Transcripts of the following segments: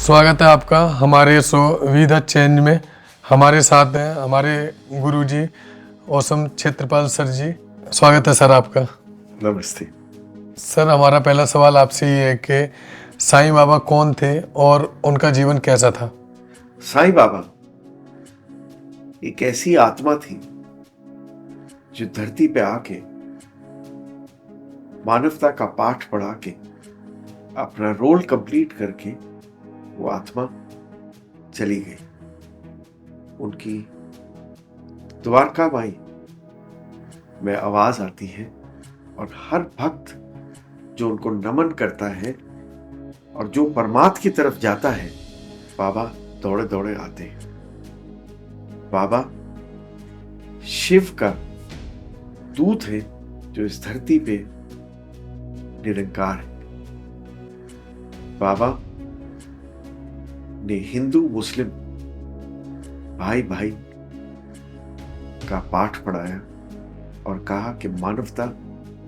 स्वागत है आपका हमारे शो वी द चेंज में। हमारे साथ हैं हमारे गुरुजी औसम क्षेत्रपाल सर जी। स्वागत है सर आपका। नमस्ते सर, हमारा पहला सवाल आपसे ये है कि साईं बाबा कौन थे और उनका जीवन कैसा था? साईं बाबा एक ऐसी आत्मा थी जो धरती पे आके मानवता का पाठ पढ़ा के अपना रोल कंप्लीट करके वो आत्मा चली गई। उनकी द्वारका माई में आवाज आती है और हर भक्त जो उनको नमन करता है और जो परमात्मा की तरफ जाता है, बाबा दौड़े दौड़े आते हैं। बाबा शिव का दूत है जो इस धरती पे निरंकार है। बाबा ने हिंदू मुस्लिम भाई भाई का पाठ पढ़ाया और कहा कि मानवता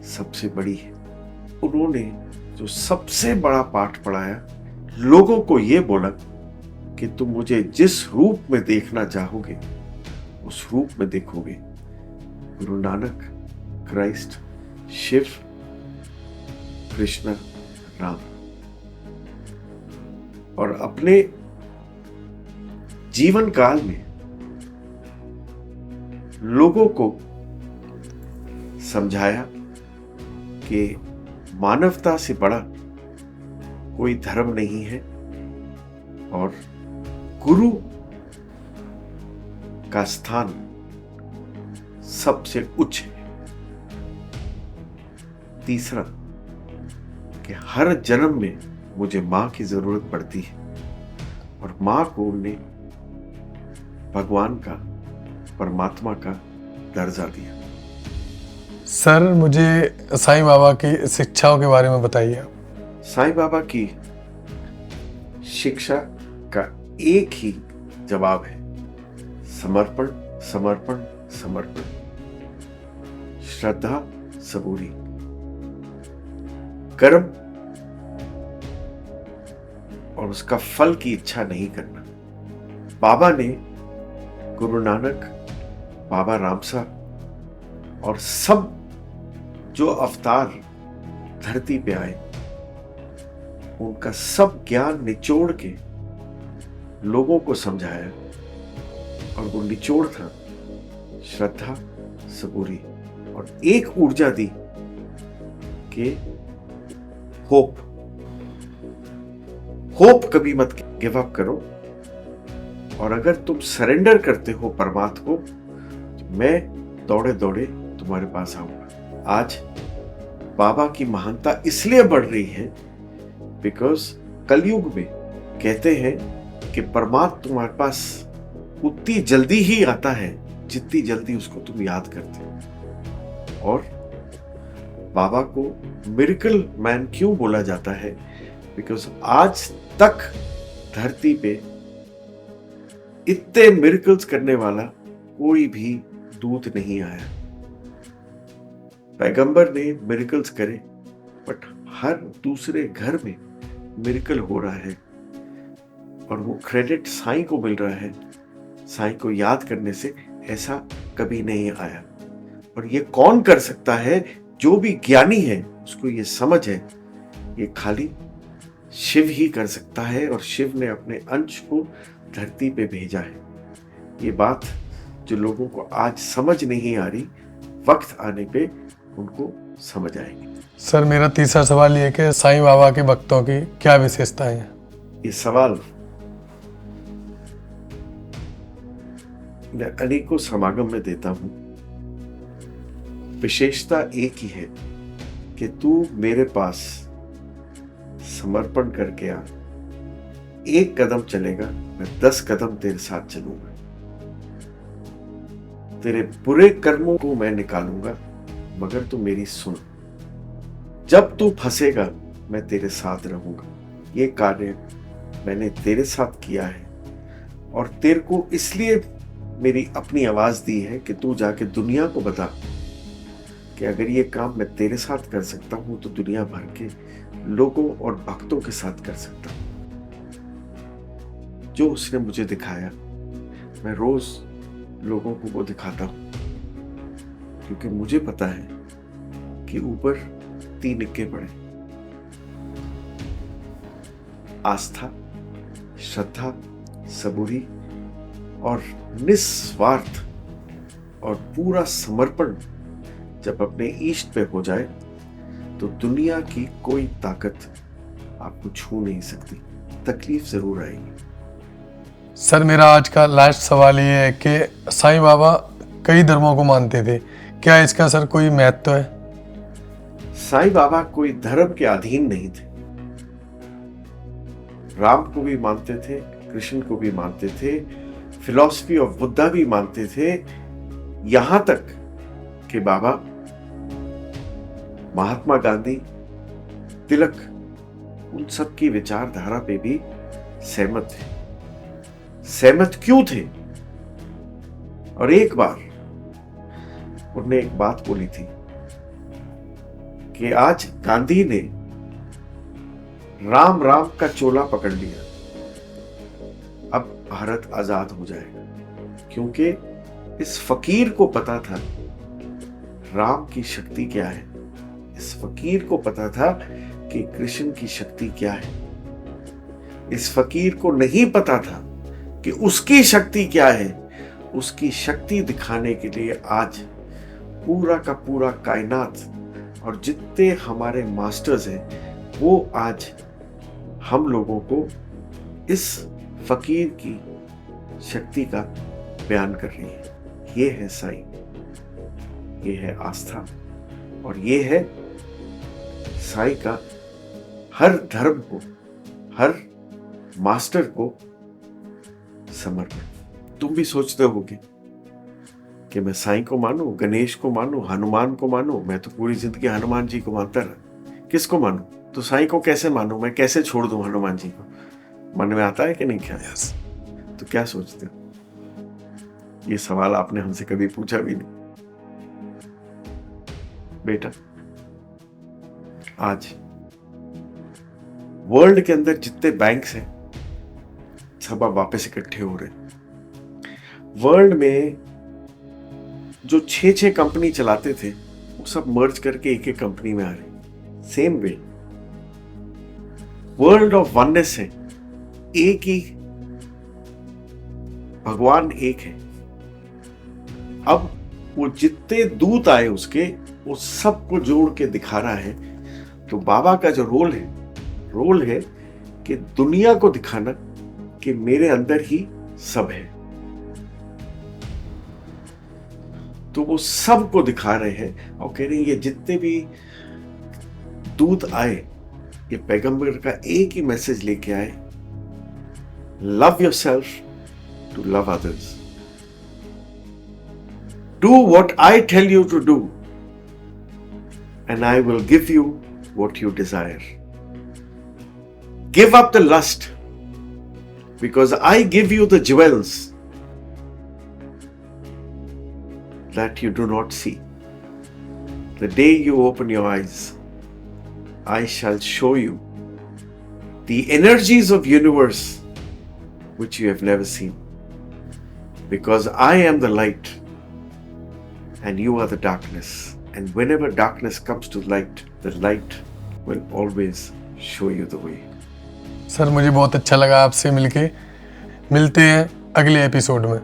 सबसे बड़ी है। उन्होंने जो सबसे बड़ा पाठ पढ़ाया, लोगों को यह बोला कि तुम मुझे जिस रूप में देखना चाहोगे उस रूप में देखोगे। गुरु नानक, क्राइस्ट, शिव, कृष्ण, राम। और अपने जीवन काल में लोगों को समझाया कि मानवता से बड़ा कोई धर्म नहीं है और गुरु का स्थान सबसे उच्च है। तीसरा कि हर जन्म में मुझे मां की जरूरत पड़ती है और मां को उन्होंने भगवान का, परमात्मा का दर्जा दिया। सर, मुझे साईं बाबा की शिक्षाओं के बारे में बताइए। साईं बाबा की शिक्षा का एक ही जवाब है, समर्पण, समर्पण, समर्पण। श्रद्धा, सबूरी, कर्म और उसका फल की इच्छा नहीं करना। बाबा ने, गुरु नानक, बाबा रामसा और सब जो अवतार धरती पे आए, उनका सब ज्ञान निचोड़ के लोगों को समझाया और वो निचोड़ था श्रद्धा, सबूरी और एक ऊर्जा दी कि होप कभी मत गिव अप करो। और अगर तुम सरेंडर करते हो परमात्मा को, तो मैं दौड़े दौड़े तुम्हारे पास आऊंगा। आज बाबा की महानता इसलिए बढ़ रही है बिकॉज कलयुग में कहते हैं कि परमात्मा तुम्हारे पास उतनी जल्दी ही आता है जितनी जल्दी उसको तुम याद करते हो। और बाबा को मिरेकल मैन क्यों बोला जाता है? बिकॉज आज तक धरती पे इतने मिरेकल्स करने वाला कोई भी दूत नहीं आया। पैगंबर ने मिरेकल्स करे, बट हर दूसरे घर में मिरेकल हो रहा है और वो क्रेडिट साईं को मिल रहा है। साईं को याद करने से ऐसा कभी नहीं आया। और ये कौन कर सकता है? जो भी ज्ञानी है उसको ये समझ है, ये खाली शिव ही कर सकता है और शिव ने अपने अंश को धरती पे भेजा है। ये बात जो लोगों को आज समझ नहीं आ रही, वक्त आने पे उनको समझ आएगी। सर, मेरा तीसरा सवाल ये कि साईं बाबा के भक्तों की क्या विशेषताएं हैं? ये सवाल मैं अनेकों समागम में देता हूं। विशेषता एक ही है कि तू मेरे पास समर्पण करके आ। एक कदम चलेगा, मैं 10 कदम तेरे साथ चलूंगा। तेरे बुरे कर्मों को मैं निकालूंगा, मगर तू मेरी सुन। जब तू फंसेगा मैं तेरे साथ रहूंगा। ये कार्य मैंने तेरे साथ किया है और तेरे को इसलिए मेरी अपनी आवाज दी है कि तू जाके दुनिया को बता कि अगर ये काम मैं तेरे साथ कर सकता हूं तो दुनिया भर के लोगों और भक्तों के साथ कर सकता हूं। जो उसने मुझे दिखाया मैं रोज लोगों को वो दिखाता हूं, क्योंकि मुझे पता है कि ऊपर 3 इक्के पड़े, आस्था, श्रद्धा, सबूरी और निस्वार्थ और पूरा समर्पण जब अपने इष्ट पे हो जाए तो दुनिया की कोई ताकत आपको छू नहीं सकती। तकलीफ जरूर आएगी। सर मेरा आज का लास्ट सवाल ये है कि साईं बाबा कई धर्मों को मानते थे, क्या इसका सर कोई महत्व है? साईं बाबा कोई धर्म के अधीन नहीं थे। राम को भी मानते थे, कृष्ण को भी मानते थे, फिलॉसफी ऑफ बुद्धा भी मानते थे, यहां तक कि बाबा महात्मा गांधी, तिलक, उन सब की विचारधारा पे भी सहमत थे। सहमत क्यों थे? और एक बार उन्होंने एक बात बोली थी कि आज गांधी ने राम राम का चोला पकड़ लिया, अब भारत आजाद हो जाएगा, क्योंकि इस फकीर को पता था राम की शक्ति क्या है, इस फकीर को पता था कि कृष्ण की शक्ति क्या है, इस फकीर को नहीं पता था कि उसकी शक्ति क्या है। उसकी शक्ति दिखाने के लिए आज पूरा का पूरा कायनात और जितने हमारे मास्टर्स हैं वो आज हम लोगों को इस फकीर की शक्ति का बयान कर रही है। ये है साईं, ये है आस्था और ये है साईं का हर धर्म को, हर मास्टर को समर्पण। तुम भी सोचते होगे कि मैं साईं को मानूं, गणेश को मानूं, हनुमान को मानूं। मैं तो पूरी जिंदगी हनुमान जी को मानता रहा, किसको मानूं? तो साईं को कैसे मानूं? मैं कैसे छोड़ दूं हनुमान जी को? मन में आता है कि नहीं ख्याल? तो क्या सोचते हो? ये सवाल आपने हमसे कभी पूछा भी नहीं। बेटा, आज वर्ल्ड के अंदर जितने बैंक्स हैं सब अब वापस इकट्ठे हो रहे हैं। वर्ल्ड में जो 6 कंपनी चलाते थे वो सब मर्ज करके एक कंपनी में आ रहे। Same way world of oneness है, एक ही भगवान एक है। अब वो जितने दूत आए उसके, वो सबको जोड़ के दिखा रहा है। तो बाबा का जो रोल है कि दुनिया को दिखाना कि मेरे अंदर ही सब है। तो वो सबको दिखा रहे हैं और कह रहे हैं ये जितने भी दूत आए ये पैगंबर का एक ही मैसेज लेके आए, love yourself to love others, do what I tell you to do and I will give you what you desire. Give up the lust because I give you the jewels that you do not see. The day you open your eyes, I shall show you the energies of universe which you have never seen. Because I am the light and you are the darkness. And whenever darkness comes to light, the light will always show you the way. Sir मुझे बहुत अच्छा लगा आपसे मिलके। मिलते हैं अगले episode में।